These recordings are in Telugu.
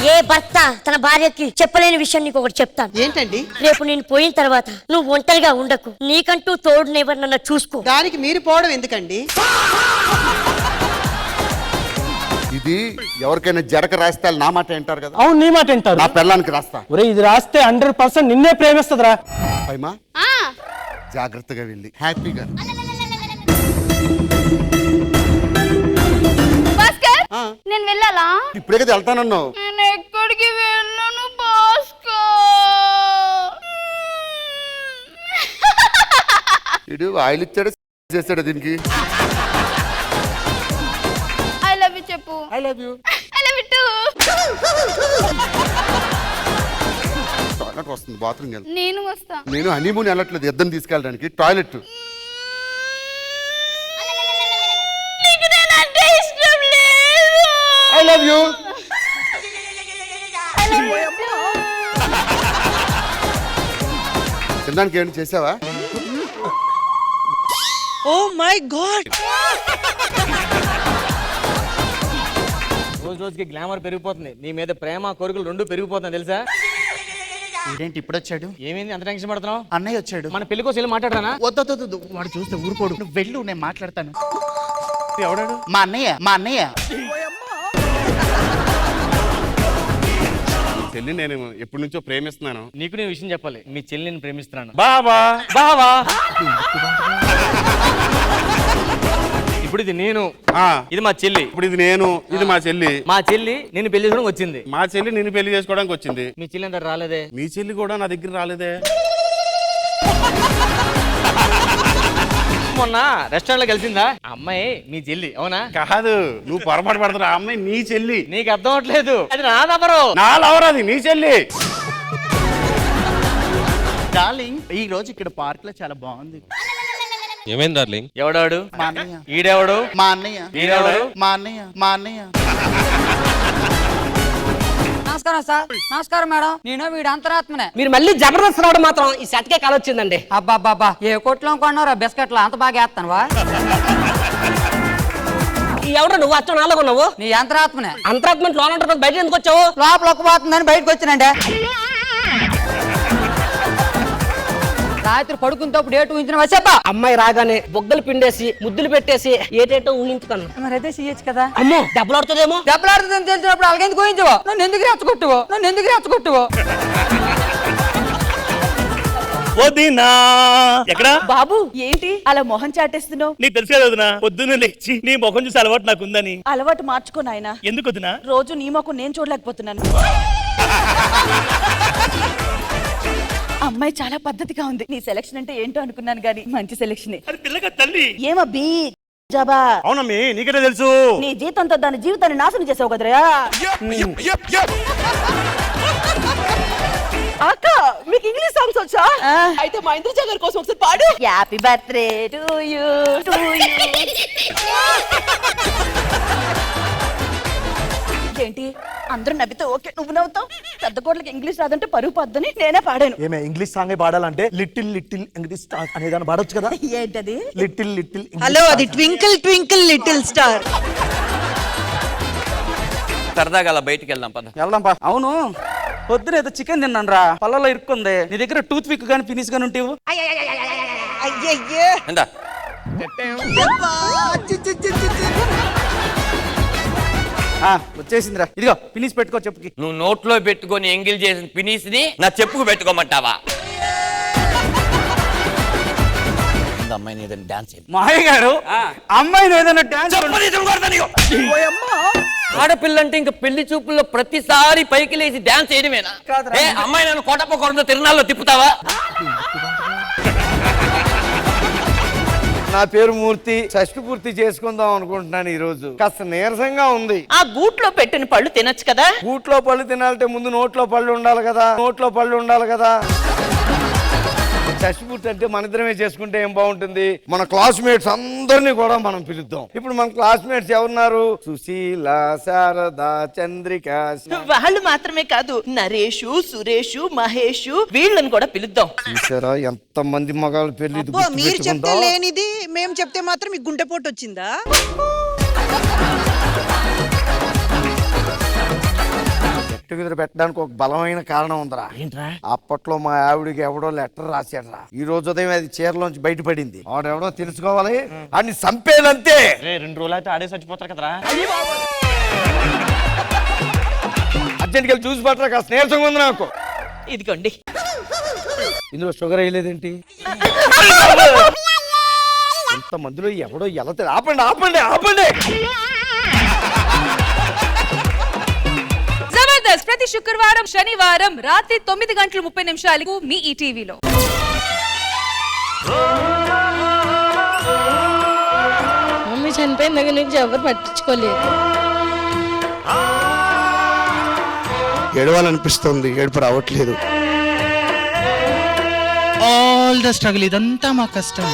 ఏ భర్త తన భార్యకి చెప్పలేని విషయం నీకు ఒకటి చెప్తాను. ఏంటండి? రేపు నేను పోయిన తర్వాత నువ్వు ఒంటరిగా ఉండకు, నీకంటూ తోడునెవరినన్నా చూసుకో. దానికి మీరు పోవడం ఎందుకండి? ఇది ఎవరికైనా జరక రాస్తే నా మాట వింటారు కదా. అవును, నీ మాట వింటారు. నా పెళ్ళానికి రాస్తా. ఒరే, ఇది రాస్తే 100% నిన్నే ప్రేమిస్తుందిరా. పైమా జాగ్రత్తగా వెళ్ళి హ్యాపీగా. భాస్కర్, నేను వెళ్ళాలా? ఇప్పుడే కదా వెళ్తానన్నావు. నేను ఎక్కడికి వెళ్ళను భాస్కర్. ఇడు ఆయిల్ ఇచ్చాడు చేశాడు దీనికి. ఐ లవ్ యూ చెప్పు. I love you. I love you to. Toilet వస్తుంది, బాత్రూమ్ వెళ్తా. నేను వస్తా. నేను హనీమూన్ వెళ్ళట్లేదు, ఇద్దరిని తీసుకెళ్ళడానికి. టాయిలెట్. నీకు నేనంటే ఇష్టం లేదు. I love you. తినడానికి ఏంటి చేసావా? ఓ మై గాడ్, రోజు రోజుకి గ్లామర్ పెరిగిపోతుంది, నీ మీద ప్రేమ కోరికలు రెండు పెరిగిపోతుంది తెలుసా? ఏంటి ఇప్పుడు వచ్చాడు? ఏమైంది అంత టెన్షన్ పడుతున్నావు? అన్నయ్య వచ్చాడు. మన పెళ్లి కోసం వెళ్ళి మాట్లాడరానా? వద్దు, వాడు చూస్తే ఊరుకోడు. నువ్వు వెళ్ళు, నేను మాట్లాడతాను. ఎవడాడు? మా అన్నయ్య. చెల్లి నేను ఎప్పటి నుంచో ప్రేమిస్తున్నాను. నీకు నేను విషయం చెప్పాలి, మీ చెల్లిని ప్రేమిస్తున్నాను. బాబా బావా, ఇప్పుడు ఇది నేను, ఇది మా చెల్లి. ఇప్పుడు ఇది నేను, ఇది మా చెల్లి. మా చెల్లి నిన్ను పెళ్లి చేసుకోవడానికి వచ్చింది. మా చెల్లి నిన్ను పెళ్లి చేసుకోవడానికి వచ్చింది. మీ చెల్లి అంతా రాలేదే. మీ చెల్లి కూడా నా దగ్గర రాలేదే. మొన్న రెస్టారెంట్ లో కలిసిందా అమ్మాయి మీ చెల్లి? అవునా? కాదు, నువ్వు పొరపాటు పడుతున్నా. ఆ అమ్మాయి నీ చెల్లి. నీకు అర్థం అవట్లేదు, అది నా నంబరు. నా లవర్, అది నీ చెల్లి. డార్లింగ్, ఈ రోజు ఇక్కడ పార్క్ లో చాలా బాగుంది. ఏమైంది డార్లింగ్? ఎవడాడు? మా అన్నయ్య. ఈడెవడు? మా అన్నయ్య. ఈడెవడు? మా అన్నయ్య. నమస్కారం సార్. నమస్కారం మేడం. నేను వీడి అంతరాత్మనే. మీరు మళ్ళీ జబర్దస్త్ రావడం మాత్రం ఈ సెట్కే కాలొచ్చిందండి. అబ్బాబ్బాబ్బా, ఏ కొట్లో కొన్నారా బిస్కెట్లు? అంత బాగా వేస్తానువా? ఎవరు నువ్వు? అచ్చం నాలో ఉన్నావు. నీ అంతరాత్మనే. అంతరాత్మ లోన్ ఉంటుంది, బయట ఎందుకు వచ్చావు? లోపల ఒక్కపోతుందని బయటకు వచ్చినండి. రాత్రి పడుకునేటప్పుడు ఏటు ఊహించిన వచ్చేపా. అమ్మాయి రాగానే బొగ్గలు పిండేసి ముద్దులు పెట్టేసి ఏటేటో ఊహించుతాను. మరి అదే చెయ్యొచ్చు కదా. అమ్మో, దెబ్బలాడుతుందేమో. దెబ్బలాడుతుందని తెలిసినప్పుడు అలాగెందుకు ఊహించవు? నన్ను ఎందుకు రెచ్చగొట్టువు? ఎక్కడా బాబు, ఏంటి అలా మొహం చాటేస్తున్నావు? నీకు తెలుసు కదా వదినా, పొద్దున్నే లేచి నీ ముఖం చూసి అలవాటు నాకుందని. అలవాటు మార్చుకో నాయనా. ఎందుకు వదినా? రోజు నీ మొఖం నేను చూడలేకపోతున్నాను. అమ్మాయి చాలా పద్ధతిగా ఉంది. నీ సెలక్షన్ అంటే ఏంటో అనుకున్నాను గానీ మంచి సెలక్షన్. అది పిల్లగా తల్లి. ఏమబ్బీ జబా, అవునమ్మి, నీకెలా తెలుసు? నీ జీతంతో దాని జీవితాన్ని నాశనం చేసావు కదరా. అక్క, మీకు ఇంగ్లీష్ సాంగ్స్ వచ్చా? అయితే మా ఇంద్రజ గారి కోసం ఒకసారి పాడు. Happy birthday to you. ఏంటి అందరూ నవ్వితే ఓకే, నువ్వు నవ్వుతావు? పెద్ద కోట్లకి ఇంగ్లీష్ రాదంటే పరుగు పద్దని నేనే పాడాను. ఏమే ఇంగ్లీష్ సాంగ్ పాడాలంటే లిటిల్ ఇంగ్లీష్ స్టార్ అనేదాన్ని పాడొచ్చు కదా. ఏంటది? లిటిల్ హలో, అది ట్వింకిల్ ట్వింకిల్ లిటిల్ స్టార్. సరదాగా అలా బయటికి వెళ్దాం పద. వెళ్దాం పా. అవును, పొద్దున ఏదో చికెన్ తిన్నాను రా, పళ్ళలో ఇరుక్కుంది. నీ దగ్గర టూత్ పిక్ గానీ ఫినిష్ గానీ ఉంటేవు. అయ్యయ్యే, ఎందా వచ్చేసిందిరా, ఇదిగో ఫినిష్ పెట్టుకో చెప్పుకి. నువ్వు నోట్లో పెట్టుకొని ఎంగిల్ చేసిన ఫినిష్ ని నా చెప్పుకు పెట్టుకోమంటావా? అమ్మాయిని ఏదైనా డాన్స్ మాయ గారు, అమ్మాయిని ఏదైనా డాన్స్. ఆడపిల్లంటే ఇంకా పెళ్లి చూపుల్లో ప్రతిసారి పైకి లేచి డాన్స్ చేయడమేనా? అమ్మాయి నన్ను కోటప్ప కొరంలో తిరునాళ్ళలో తిప్పుతావా? నా పేరు మూర్తి. షష్ఠి పూర్తి చేసుకుందాం అనుకుంటున్నాను ఈ రోజు. కాస్త నీరసంగా ఉంది. ఆ గూట్లో పెట్టిన పళ్ళు తినొచ్చు కదా. గూట్లో పళ్ళు తినాలంటే ముందు నోట్లో పళ్ళు ఉండాలి కదా. షష్ఠి పూర్తి అంటే మన ఇద్దరమే చేసుకుంటే ఏం బాగుంటుంది? మన క్లాస్మేట్స్ అందరినీ కూడా మనం పిలుద్దాం. ఇప్పుడు మన క్లాస్మేట్స్ ఎవరున్నారు? సుశీల, శారద, చంద్రిక. వాళ్ళు మాత్రమే కాదు, నరేషు, సురేషు, మహేషు, వీళ్ళని కూడా పిలుద్దాం. చూసారా ఎంత మంది మగాళ్ళు పెళ్లి. మీరు చెప్తే లేనిది మేము చెప్తే మాత్రం మీకు గుండెపోటు వచ్చిందా? టుగెదర్ పెట్టడానికి ఒక బలమైన కారణం ఉందిరా. ఏంట్రా? అప్పట్లో మా ఆవిడికి ఎవడో లెటర్ రాశాడ్రా. ఈ రోజు ఉదయం అది చీరలోంచి బయటపడింది. ఆడెవడో తెలుసుకోవాలి, అన్ని సంపేదంతే. 2 రోజులు అయితే ఆడే చచ్చిపోతారు కదరా. అర్జెంట్కి వెళ్ళి చూసి పట్టరా, కాస్త నీరసంగా ఉంది నాకు. ఇదిగోండి. ఇందులో షుగర్ వేయలేదేంటి? ఇంత మందిలో ఎవడో ఎలా ఆపండి ఆపండి ఆపండి. జబర్దస్త్ ప్రతి శుక్రవారం శనివారం రాత్రి 9:30 మీ ఈటీవీలో. మమ్మీ చనిపోయిన దగ్గర నుంచి ఎవరు పట్టించుకోలేదు. ఏడవాలనిపిస్తుంది, ఏడుపు రావట్లేదు. ఆల్ ద స్ట్రగుల్, ఇదంతా మా కష్టం.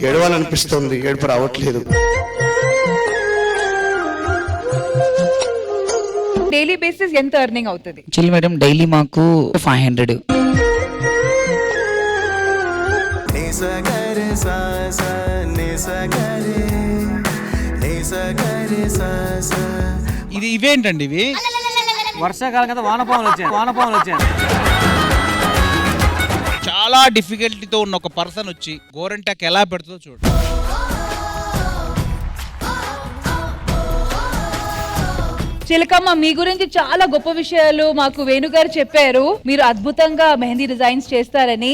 ఏడవాలనిపిస్తుంది, ఏడుపు రావట్లేదు. డైలీ బేసిస్ ఎంత ఎర్నింగ్ అవుతుంది? చిల్ మేడం, డైలీ మాకు 500. ఇది ఇవేంటండి ఇవి? వర్షాకాలం కదా, వానపాములు వచ్చాయి. చాలా డిఫికల్టీతో ఉన్న ఒక పర్సన్ వచ్చి గోరంటాక్ ఎలా పెడుతుందో చూడు. చిలకమ్మ, మీ గురించి చాలా గొప్ప విషయాలు మాకు వేణుగారు చెప్పారు. మీరు అద్భుతంగా మెహందీ డిజైన్స్ చేస్తారని.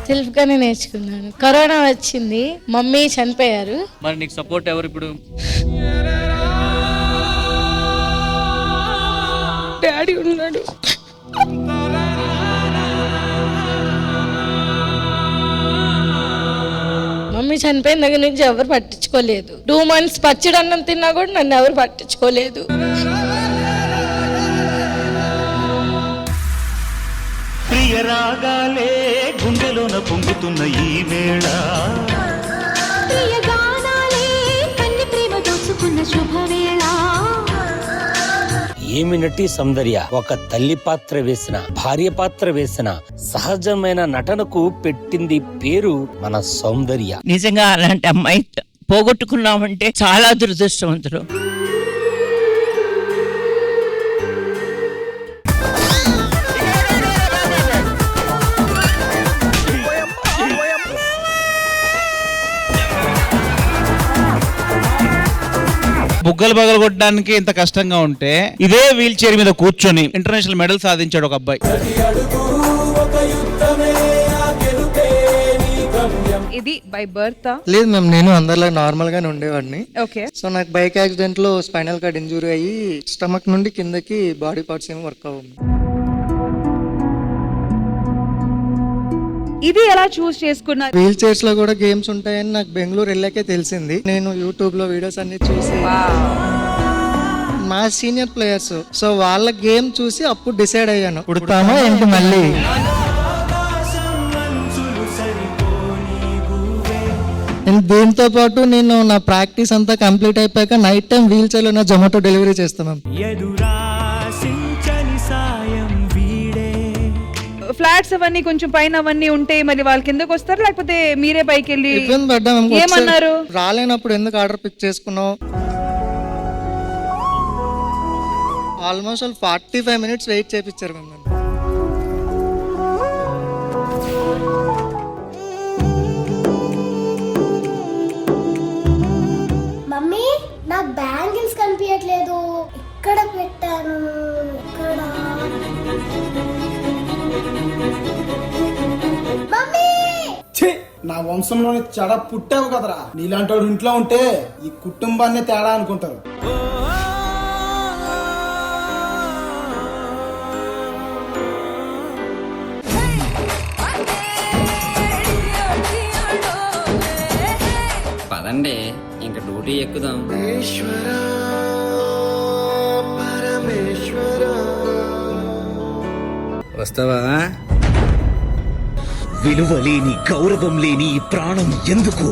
సెల్ఫ్ గానే నేర్చుకున్నాను. కరోనా వచ్చింది, మమ్మీ చనిపోయారు. మరి నీకు సపోర్ట్ ఎవరు ఇప్పుడు? డాడీ ఉన్నాడు. మమ్మీ చనిపోయిన దగ్గర నుంచి ఎవరు పట్టించుకోలేదు. 2 months పచ్చడి అన్నం తిన్నా కూడా నన్ను ఎవరు పట్టించుకోలేదు. ప్రియ రాగాలే గుండెలోన పొంగుతున్న ఈ వేళ, ప్రియ గానాలే కన్ని ప్రేమ దోచుకున్న శుభవేళ. ఏమి నటి సౌందర్య! ఒక తల్లి పాత్ర వేసిన, భార్య పాత్ర వేసిన, సహజమైన నటనకు పెట్టింది పేరు మన సౌందర్య. నిజంగా అలాంటి అమ్మాయి పోగొట్టుకున్నామంటే చాలా దురదృష్టవంతులు. బుగ్గలు పగలు కొట్టడానికి ఇంత కష్టంగా ఉంటే ఇదే వీల్ చైర్ మీద కూర్చొని ఇంటర్నేషనల్ మెడల్ సాధించాడు ఒక అబ్బాయి. ఇది బై బర్త్? లేదు మ్యామ్, నేను అందరిలా నార్మల్ గానే ఉండేవాడిని. ఓకే. సో నాకు బైక్ యాక్సిడెంట్ లో స్పైనల్ కార్డ్ ఇంజురీ అయ్యి స్టమక్ నుండి కిందకి బాడీ పార్ట్స్ ఏమో వర్క్ అవ్వదు. ఇది ఎలా చూస్ చేసుకున్నారు? వీల్ చైర్స్ లో కూడా గేమ్స్ ఉంటాయని నాకు బెంగళూరు వెళ్ళాకే తెలిసింది. నేను యూట్యూబ్ లో వీడియోస్ అన్ని చూసి, మా సీనియర్ ప్లేయర్స్, సో వాళ్ళ గేమ్ చూసి అప్పుడు డిసైడ్ అయ్యాను, పుడతామా ఏంటి మళ్ళీ. దీంతో పాటు నేను నా ప్రాక్టీస్ అంతా కంప్లీట్ అయిపోయాక నైట్ టైం వీల్ చైర్ లో నా జొమాటో డెలివరీ చేస్తాను. ఫ్లాట్స్ అవన్నీ కొంచెం పైన అవన్నీ ఉంటే మరి వాళ్ళు కిందకి వస్తారు, లేకపోతే మీరే పైకి వెళ్ళి ఇబ్బంది పడ్డాం. ఏమన్నారు? రాలేనప్పుడు ఎందుకు ఆర్డర్ పిక్ చేసుకున్నావు? ఆల్మోస్ట్ 45 minutes వెయిట్ చేయించారు మమ్మల్ని. మమ్మీ, నా బ్యాంగిల్స్ కనిపించట్లేదు. ఎక్కడ పెట్టాను? ఎక్కడ? నా వంశంలోనే చెడ పుట్టావు కదరా. నీలాంటి వాడు ఇంట్లో ఉంటే ఈ కుటుంబాన్ని తేడా అనుకుంటారు. పదండి, ఇంక డ్యూటీ ఎక్కుదాం. వస్తావా? విలువ లేని గౌరవం లేని ఈ ప్రాణం ఎందుకు?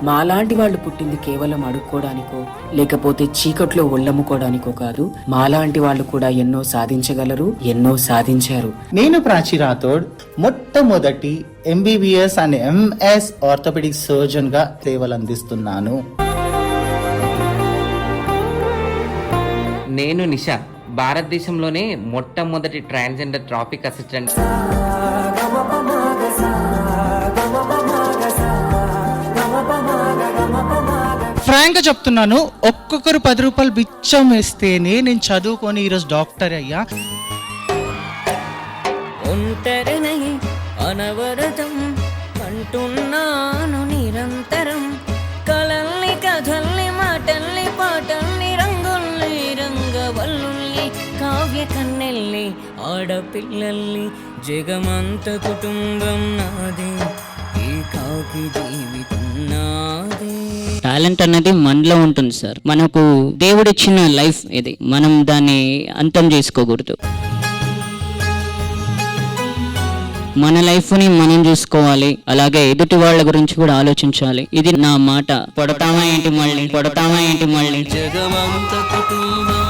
మాలాంటి వాళ్ళు పుట్టింది కేవలం అడుక్కోవడానికో లేకపోతే చీకట్లో ఒళ్ళమ్ముకోవడానికో కాదు. మాలాంటి వాళ్ళు కూడా ఎన్నో సాధించగలరు, ఎన్నో సాధించారు. నేను ప్రాచీ రాథోడ్ మొట్టమొదటి MBBS and MS orthopaedic surgeon గా సేవలు అందిస్తున్నాను. నేను నిషా, భారతదేశంలోనే మొట్టమొదటి ట్రాన్స్జెండర్ ట్రాఫిక్ అసిస్టెంట్. ఫ్రాంక్ గా చెప్తున్నాను, ఒక్కొక్కరు 10 రూపాయలు బిచ్చం వేస్తేనే నేను చదువుకొని ఈరోజు డాక్టర్ అయ్యా. ఒంటరినై అనవరతం అంటున్నాను నిరంతరం, కలల్ని కథల్ని మాటల్ని పాటల్ని రంగుల్ని రంగవల్లుల్ని కావ్య కన్నెల్ని ఆడపిల్లల్ని జగమంత కుటుంబం నాదే, ఏకాకి జీవితం నాదే. టాలెంట్ అనేది మనలో ఉంటుంది సార్. మనకు దేవుడిచ్చిన లైఫ్ ఇది, మనం దాన్ని అంతం చేసుకోకూడదు. మన లైఫ్ ని మనం చూసుకోవాలి, అలాగే ఎదుటి వాళ్ళ గురించి కూడా ఆలోచించాలి. ఇది నా మాట. పొడతామా ఏంటి మళ్ళీ, పొడతామా ఏంటి మళ్ళీ. జగమంత కుటుంబం